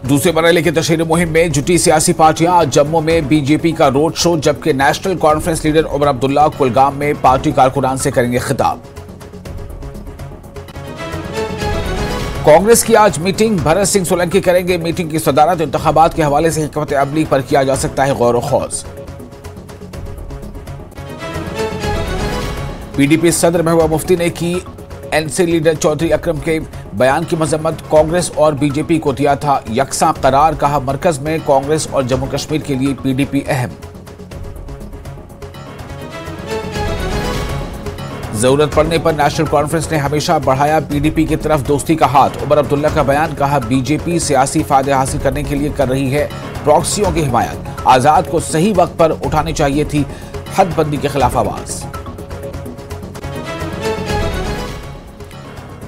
दूसरे बरेली की तशहीरी मुहिम में जुटी सियासी पार्टियां। आज जम्मू में बीजेपी का रोड शो, जबकि national conference leader Omar Abdullah Kulgam में पार्टी कारकुनान से करेंगे खिताब। कांग्रेस की आज मीटिंग, भरत सिंह सोलंकी करेंगे मीटिंग की सदारत। इंतखाबात के हवाले से हिकमत अमली पर किया जा सकता है गौर व खौज। पीडीपी सदर महबूबा मुफ्ती ने की एनसी लीडर चौधरी अकरम के बयान की मजम्मत। कांग्रेस और बीजेपी को दिया था यकसा करार, कहा मरकज में कांग्रेस और जम्मू कश्मीर के लिए पीडीपी अहम। जरूरत पड़ने पर नेशनल कॉन्फ्रेंस ने हमेशा बढ़ाया पीडीपी की तरफ दोस्ती का हाथ। उमर अब्दुल्ला का बयान, कहा बीजेपी सियासी फायदे हासिल करने के लिए कर रही है प्रॉक्सियों की हिमायत। आजाद को सही वक्त पर उठानी चाहिए थी हदबंदी के खिलाफ आवाज।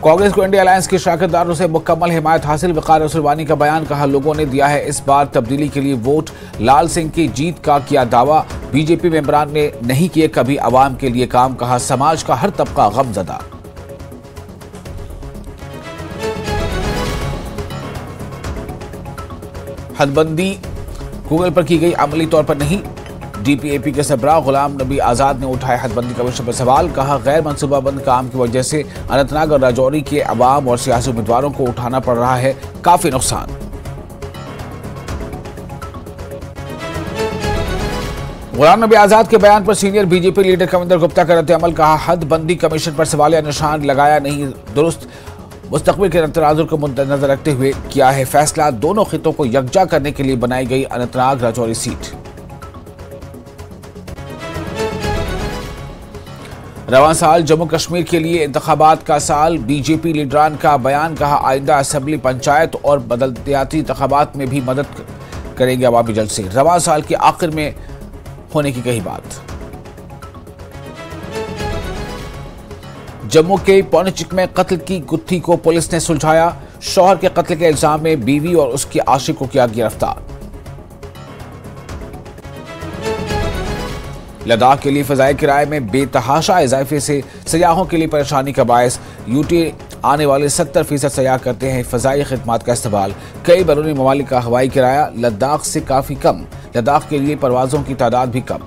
कांग्रेस को इंडिया अलायंस के शराकतदारों से मुकम्मल हिमायत हासिल। वकार रसूलवानी का बयान, कहा लोगों ने दिया है इस बार तब्दीली के लिए वोट। लाल सिंह की जीत का किया दावा, बीजेपी मेंबरान ने नहीं किए कभी अवाम के लिए काम। कहा समाज का हर तबका गमजदा। हदबंदी गूगल पर की गई, अमली तौर पर नहीं। डीपीएपी के सरबराह गुलाम नबी आजाद ने उठाया हदबंदी कमीशन पर सवाल। कहा गैर मनसूबाबंद काम की वजह से अनंतनाग और राजौरी के अवाम और सियासी उम्मीदवारों को उठाना पड़ रहा है काफी नुकसान। गुलाम नबी आजाद के बयान पर senior BJP leader Kavinder Gupta का रद्द-ए-अमल। कहा हदबंदी कमीशन पर सवालिया निशान लगाया नहीं दुरुस्त। मुस्तकबिल के तनाजुर को मद्देनजर रखते हुए किया है फैसला। दोनों खितों को यकजा करने के लिए बनाई गई अनंतनाग राजौरी सीट। रवां साल जम्मू कश्मीर के लिए इंतखाबात का साल, बीजेपी लीडरान का बयान। कहा आइंदा असेंबली, पंचायत और बलदियाती इंतखाबात में भी मदद करेंगे अवामी जलसे। रवां साल के आखिर में होने की कही बात। जम्मू के पौनेचिक में कत्ल की गुत्थी को पुलिस ने सुलझाया। शौहर के कत्ल के इल्जाम में बीवी और उसके आशिक को किया गिरफ्तार। लद्दाख के लिए फजाई किराए में बेतहाशा इजाफे से सयाहों के लिए परेशानी का बायस। यूटी आने वाले 70% सयाह करते हैं फजाई खिदमात का इस्तेमाल। कई बैरूनी ममालिक का हवाई किराया लद्दाख से काफी कम। लद्दाख के लिए परवाजों की तादाद भी कम।